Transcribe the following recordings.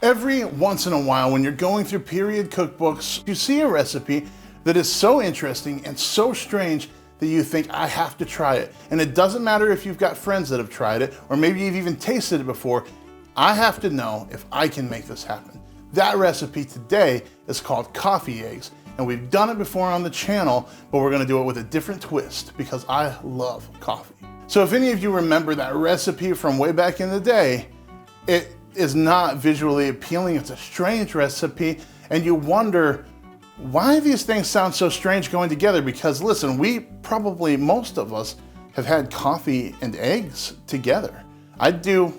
Every once in a while, when you're going through period cookbooks, you see a recipe that is so interesting and so strange that you think, I have to try it. And it doesn't matter if you've got friends that have tried it, or maybe you've even tasted it before. I have to know if I can make this happen. That recipe today is called coffee eggs. And we've done it before on the channel, but we're gonna do it with a different twist because I love coffee. So if any of you remember that recipe from way back in the day, it is not visually appealing. It's a strange recipe, and you wonder why these things sound so strange going together. Because listen, most of us have had coffee and eggs together. I do,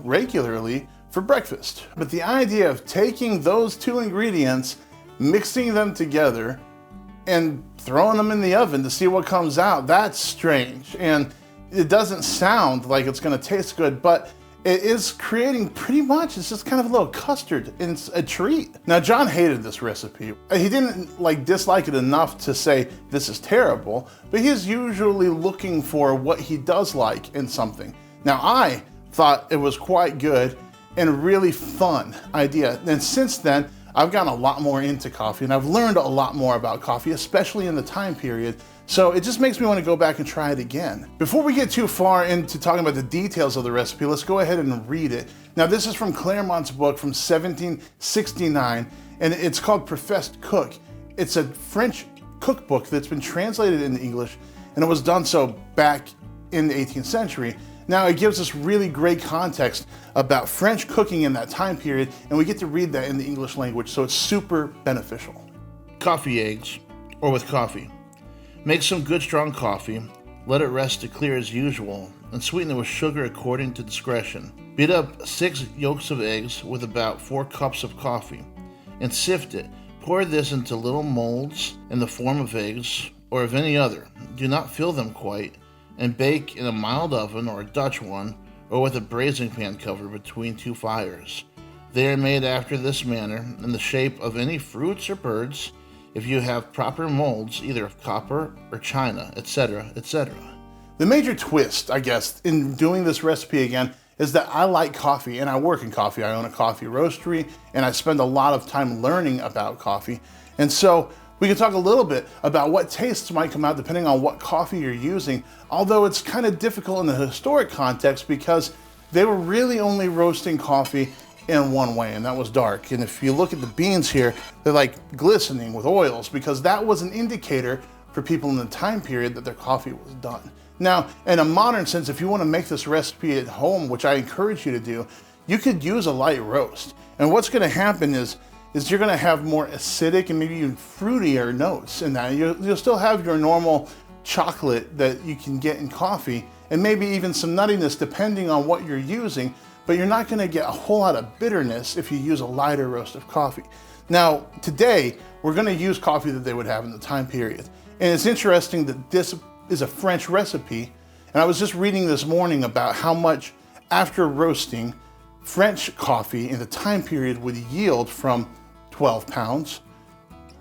regularly for breakfast. But the idea of taking those two ingredients, mixing them together, and throwing them in the oven to see what comes out, that's strange. And it doesn't sound like it's gonna taste good, but it is creating it's just kind of a little custard, and it's a treat. Now, John hated this recipe. He didn't dislike it enough to say this is terrible, but he's usually looking for what he does like in something. Now, I thought it was quite good and a really fun idea. And since then, I've gotten a lot more into coffee, and I've learned a lot more about coffee, especially in the time period. So it just makes me want to go back and try it again. Before we get too far into talking about the details of the recipe, let's go ahead and read it. Now, this is from Claremont's book from 1769, and it's called Professed Cook. It's a French cookbook that's been translated into English, and it was done so back in the 18th century. Now, it gives us really great context about French cooking in that time period, and we get to read that in the English language, so it's super beneficial. Coffee eggs, or with coffee. Make some good strong coffee, let it rest to clear as usual, and sweeten it with sugar according to discretion. Beat up 6 yolks of eggs with about 4 cups of coffee, and sift it. Pour this into little molds in the form of eggs, or of any other. Do not fill them quite, and bake in a mild oven or a Dutch one, or with a braising pan cover between 2 fires. They are made after this manner, in the shape of any fruits or birds, if you have proper molds, either of copper or china, etc., etc. The major twist, I guess, in doing this recipe again is that I like coffee, and I work in coffee. I own a coffee roastery, and I spend a lot of time learning about coffee. And so we can talk a little bit about what tastes might come out depending on what coffee you're using, although it's kind of difficult in the historic context because they were really only roasting coffee in one way, and that was dark. And if you look at the beans here, they're like glistening with oils because that was an indicator for people in the time period that their coffee was done. Now, in a modern sense, if you want to make this recipe at home, which I encourage you to do, you could use a light roast. And what's going to happen is you're going to have more acidic and maybe even fruitier notes in that. You'll still have your normal chocolate that you can get in coffee, and maybe even some nuttiness depending on what you're using, but you're not going to get a whole lot of bitterness if you use a lighter roast of coffee. Now, today, we're going to use coffee that they would have in the time period. And it's interesting that this is a French recipe, and I was just reading this morning about how much, after roasting, French coffee in the time period would yield from 12 pounds,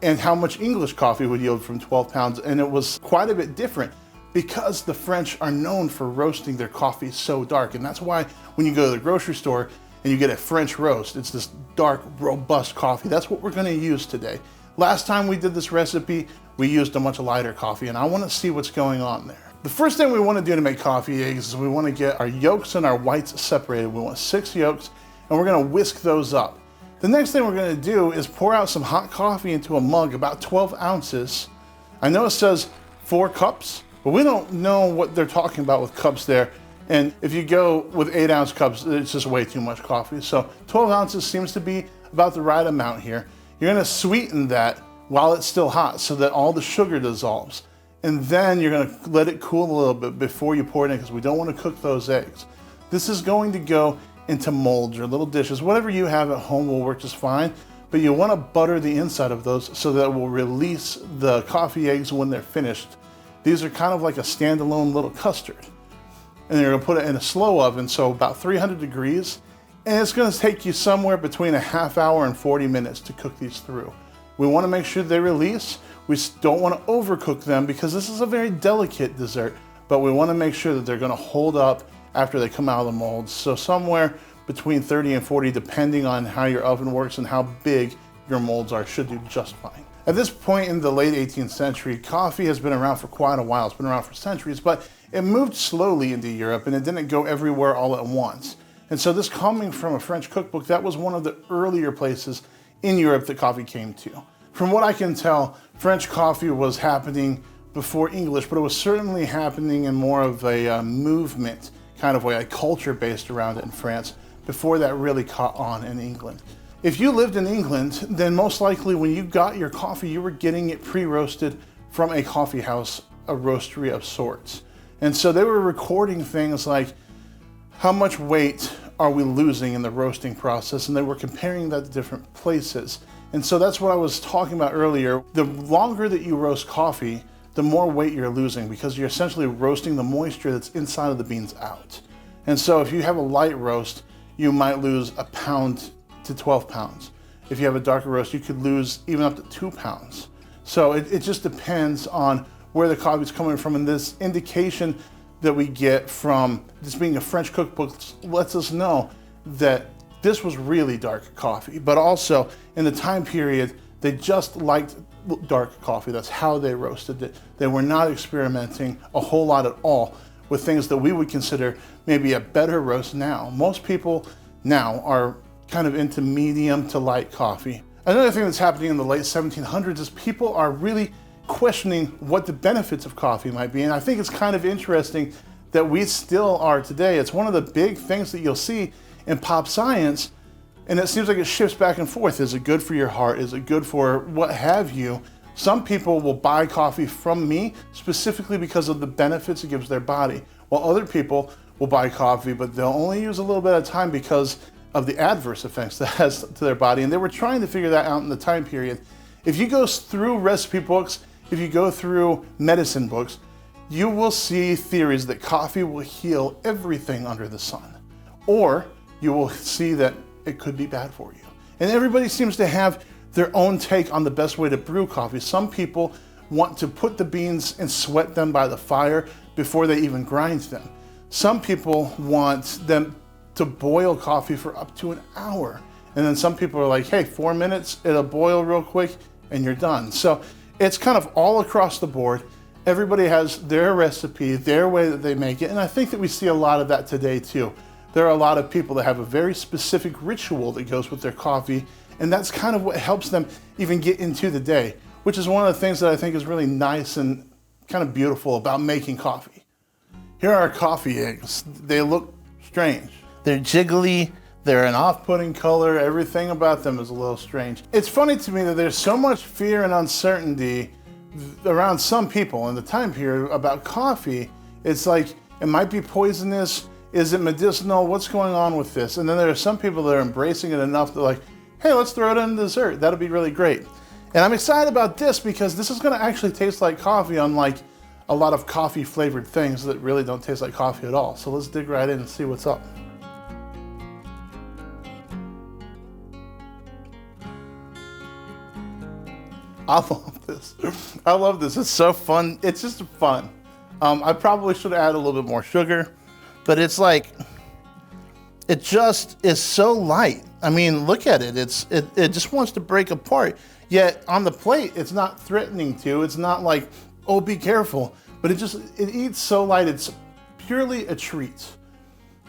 and how much English coffee would yield from 12 pounds, and it was quite a bit different because the French are known for roasting their coffee so dark. And that's why when you go to the grocery store and you get a French roast, it's this dark, robust coffee. That's what we're gonna use today. Last time we did this recipe, we used a much lighter coffee, and I wanna see what's going on there. The first thing we wanna do to make coffee eggs is we wanna get our yolks and our whites separated. We want 6 yolks, and we're gonna whisk those up. The next thing we're gonna do is pour out some hot coffee into a mug, about 12 ounces. I know it says 4 cups, but we don't know what they're talking about with cups there. And if you go with 8-ounce cups, it's just way too much coffee. So 12 ounces seems to be about the right amount here. You're gonna sweeten that while it's still hot so that all the sugar dissolves. And then you're gonna let it cool a little bit before you pour it in, because we don't wanna cook those eggs. This is going to go into molds or little dishes. Whatever you have at home will work just fine, but you wanna butter the inside of those so that it will release the coffee eggs when they're finished. These are kind of like a standalone little custard. And you're gonna put it in a slow oven, so about 300 degrees. And it's gonna take you somewhere between a half hour and 40 minutes to cook these through. We wanna make sure they release. We don't wanna overcook them because this is a very delicate dessert, but we wanna make sure that they're gonna hold up after they come out of the molds. So somewhere between 30 and 40, depending on how your oven works and how big your molds are, should do just fine. At this point in the late 18th century, coffee has been around for quite a while. It's been around for centuries, but it moved slowly into Europe and it didn't go everywhere all at once. And so this coming from a French cookbook, that was one of the earlier places in Europe that coffee came to. From what I can tell, French coffee was happening before English, but it was certainly happening in more of a movement kind of way, a culture based around it in France, before that really caught on in England. If you lived in England, then most likely when you got your coffee, you were getting it pre-roasted from a coffee house, a roastery of sorts. And so they were recording things like, how much weight are we losing in the roasting process? And they were comparing that to different places. And so that's what I was talking about earlier. The longer that you roast coffee, the more weight you're losing because you're essentially roasting the moisture that's inside of the beans out. And so if you have a light roast, you might lose a pound to 12 pounds. If you have a darker roast, you could lose even up to 2 pounds. So it just depends on where the coffee is coming from. And this indication that we get from this being a French cookbook lets us know that this was really dark coffee, but also in the time period, they just liked dark coffee. That's how they roasted it. They were not experimenting a whole lot at all with things that we would consider maybe a better roast now. Most people now are kind of into medium to light coffee. Another thing that's happening in the late 1700s is people are really questioning what the benefits of coffee might be. And I think it's kind of interesting that we still are today. It's one of the big things that you'll see in pop science, and it seems like it shifts back and forth. Is it good for your heart? Is it good for what have you? Some people will buy coffee from me specifically because of the benefits it gives their body, while other people will buy coffee, but they'll only use a little bit at a time because of the adverse effects that has to their body. And they were trying to figure that out in the time period. If you go through recipe books, if you go through medicine books, you will see theories that coffee will heal everything under the sun, or you will see that it could be bad for you. And everybody seems to have their own take on the best way to brew coffee. Some people want to put the beans and sweat them by the fire before they even grind them. Some people want them to boil coffee for up to an hour. And then some people are like, hey, 4 minutes, it'll boil real quick and you're done. So it's kind of all across the board. Everybody has their recipe, their way that they make it. And I think that we see a lot of that today too. There are a lot of people that have a very specific ritual that goes with their coffee, and that's kind of what helps them even get into the day, which is one of the things that I think is really nice and kind of beautiful about making coffee. Here are coffee eggs. They look strange. They're jiggly, they're an off-putting color, everything about them is a little strange. It's funny to me that there's so much fear and uncertainty around some people in the time period about coffee. It's like, it might be poisonous. Is it medicinal? What's going on with this? And then there are some people that are embracing it enough that like, hey, let's throw it in dessert. That'll be really great. And I'm excited about this because this is gonna actually taste like coffee, unlike a lot of coffee flavored things that really don't taste like coffee at all. So let's dig right in and see what's up. I love this. I love this. It's so fun. It's just fun. I probably should add a little bit more sugar. But it's like, it just is so light. I mean, look at it. It just wants to break apart. Yet on the plate, it's not threatening to. It's not like, oh, be careful. But it eats so light. It's purely a treat.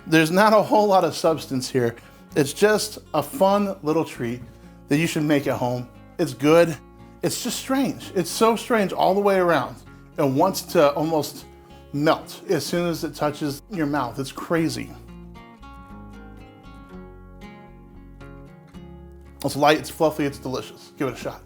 There's not a whole lot of substance here. It's just a fun little treat that you should make at home. It's good. It's just strange. It's so strange all the way around. It wants to almost melt as soon as it touches your mouth. It's crazy. It's light, it's fluffy, it's delicious. Give it a shot.